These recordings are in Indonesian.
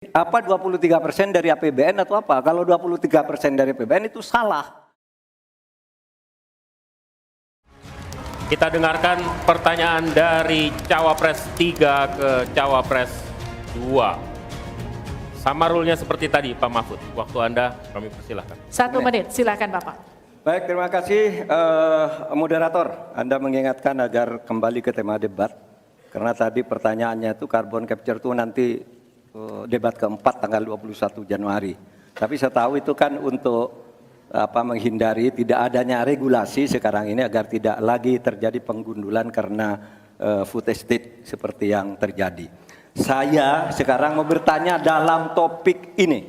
Apa 23% dari APBN atau apa? Kalau 23% dari APBN itu salah. Kita dengarkan pertanyaan dari Cawapres 3 ke Cawapres 2. Sama rule-nya seperti tadi, Pak Mahfud. Waktu Anda kami persilahkan. 1 menit, silakan Bapak. Baik, terima kasih moderator. Anda mengingatkan agar kembali ke tema debat. Karena tadi pertanyaannya itu carbon capture itu nanti debat keempat tanggal 21 Januari. Tapi saya tahu itu kan untuk menghindari tidak adanya regulasi sekarang ini agar tidak lagi terjadi penggundulan karena food estate seperti yang terjadi. Saya sekarang mau bertanya dalam topik ini.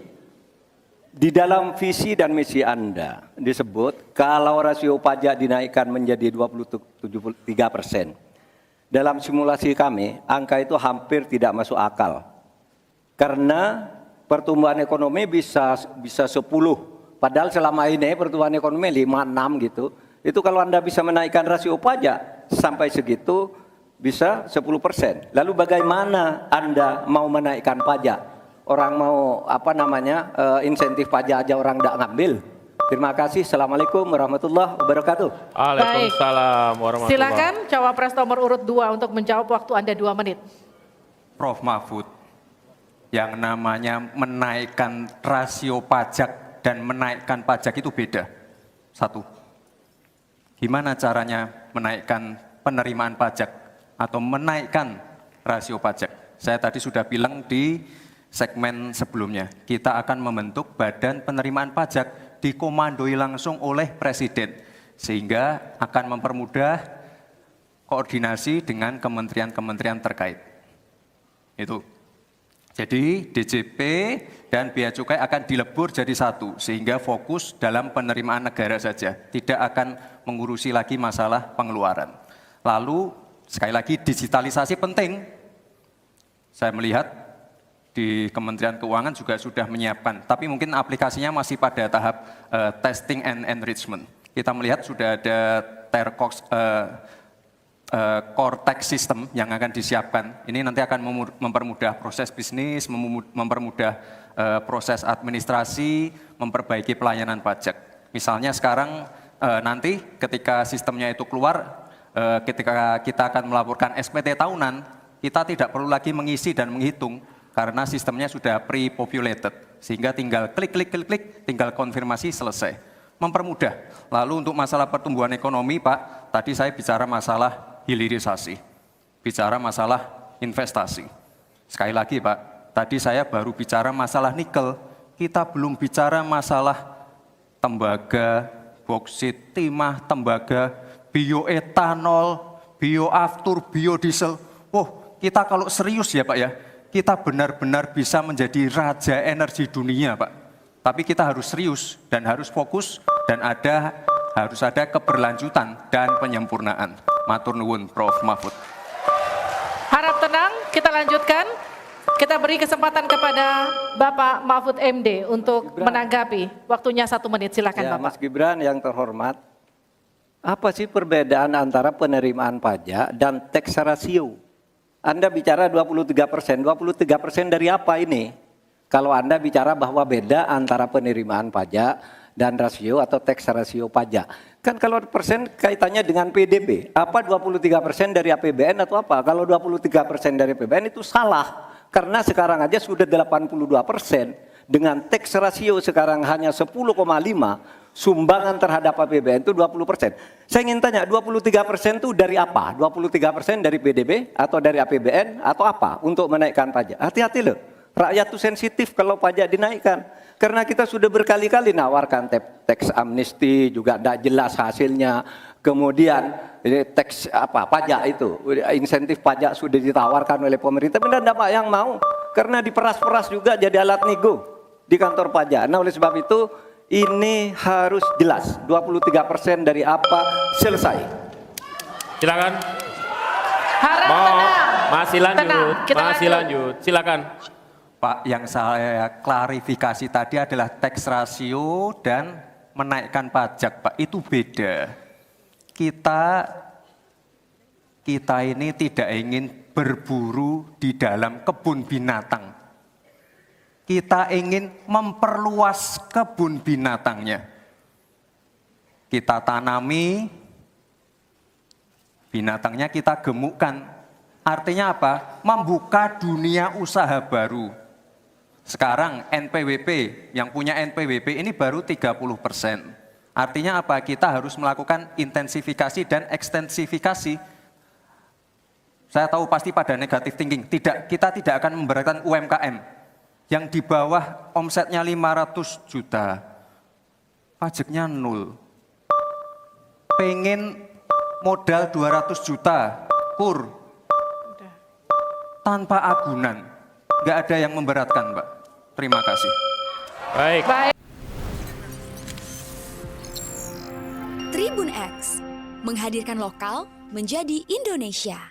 Di dalam visi dan misi Anda disebut kalau rasio pajak dinaikkan menjadi 23%. Dalam simulasi kami, angka itu hampir tidak masuk akal. Karena pertumbuhan ekonomi bisa 10, padahal selama ini pertumbuhan ekonomi 5-6 gitu. Itu kalau Anda bisa menaikkan rasio pajak sampai segitu bisa 10%. Lalu bagaimana Anda mau menaikkan pajak? Orang mau insentif pajak aja orang tidak ngambil. Terima kasih. Assalamualaikum warahmatullahi wabarakatuh. Waalaikumsalam warahmatullahi wabarakatuh. Silakan Cawapres nomor urut 2 untuk menjawab, waktu Anda 2 menit. Prof. Mahfud, yang namanya menaikkan rasio pajak dan menaikkan pajak itu beda. Satu, gimana caranya menaikkan penerimaan pajak atau menaikkan rasio pajak? Saya tadi sudah bilang di segmen sebelumnya, kita akan membentuk badan penerimaan pajak dikomandoi langsung oleh Presiden, sehingga akan mempermudah koordinasi dengan kementerian-kementerian terkait. Itu. Jadi DJP dan Bea Cukai akan dilebur jadi satu, sehingga fokus dalam penerimaan negara saja, tidak akan mengurusi lagi masalah pengeluaran. Lalu sekali lagi digitalisasi penting. Saya melihat di Kementerian Keuangan juga sudah menyiapkan, tapi mungkin aplikasinya masih pada tahap testing and enrichment. Kita melihat sudah ada core tax system yang akan disiapkan. Ini nanti akan mempermudah proses bisnis, mempermudah proses administrasi, memperbaiki pelayanan pajak. Misalnya sekarang nanti ketika sistemnya itu keluar, ketika kita akan melaporkan SPT tahunan, kita tidak perlu lagi mengisi dan menghitung karena sistemnya sudah pre-populated, sehingga tinggal klik, tinggal konfirmasi, selesai. Mempermudah. Lalu untuk masalah pertumbuhan ekonomi, Pak, tadi saya bicara masalah hilirisasi, bicara masalah investasi. Sekali lagi Pak, tadi saya baru bicara masalah nikel, kita belum bicara masalah tembaga, boksit, timah, tembaga, bioetanol, bioaftur, biodiesel. Oh, kita kalau serius ya Pak ya, kita benar-benar bisa menjadi raja energi dunia Pak. Tapi kita harus serius dan harus fokus dan harus ada keberlanjutan dan penyempurnaan. Matur nuwun Prof. Mahfud. Harap tenang, kita lanjutkan. Kita beri kesempatan kepada Bapak Mahfud MD untuk menanggapi. Waktunya 1 menit, silakan Ya, Bapak. Mas Gibran yang terhormat, apa sih perbedaan antara penerimaan pajak dan tax ratio? Anda bicara 23%, 23% dari apa ini? Kalau Anda bicara bahwa beda antara penerimaan pajak dan rasio atau tax rasio pajak. Kan kalau persen kaitannya dengan PDB, apa 23% dari APBN atau apa? Kalau 23% dari APBN itu salah. Karena sekarang aja sudah 82%, dengan tax rasio sekarang hanya 10,5, sumbangan terhadap APBN itu 20%. Saya ingin tanya, 23% itu dari apa? 23% dari PDB atau dari APBN atau apa untuk menaikkan pajak? Hati-hati loh, rakyat itu sensitif kalau pajak dinaikkan. Karena kita sudah berkali-kali nawarkan tax amnesty juga tidak jelas hasilnya. Kemudian tax pajak itu, insentif pajak sudah ditawarkan oleh pemerintah, benar tidak Pak yang mau? Karena diperas-peras juga jadi alat nego di kantor pajak. Nah oleh sebab itu ini harus jelas 23% dari apa, selesai. Silakan. Harap tenang. Masih lanjut. Tenang, kita masih lanjut. Silakan. Pak, yang saya klarifikasi tadi adalah tax ratio dan menaikkan pajak, Pak. Itu beda. Kita ini tidak ingin berburu di dalam kebun binatang. kita ingin memperluas kebun binatangnya. Kita tanami, binatangnya kita gemukkan. Artinya apa? Membuka dunia usaha baru. Sekarang NPWP, yang punya NPWP ini baru 30%. Artinya apa? Kita harus melakukan intensifikasi dan ekstensifikasi. Saya tahu pasti pada negatif thinking. Tidak, kita tidak akan memberatkan UMKM yang di bawah omsetnya 500 juta. Pajaknya 0. Pengen modal 200 juta, kur. Tanpa agunan. Nggak ada yang memberatkan, Mbak. Terima kasih. Baik. Baik. Tribun X menghadirkan lokal menjadi Indonesia.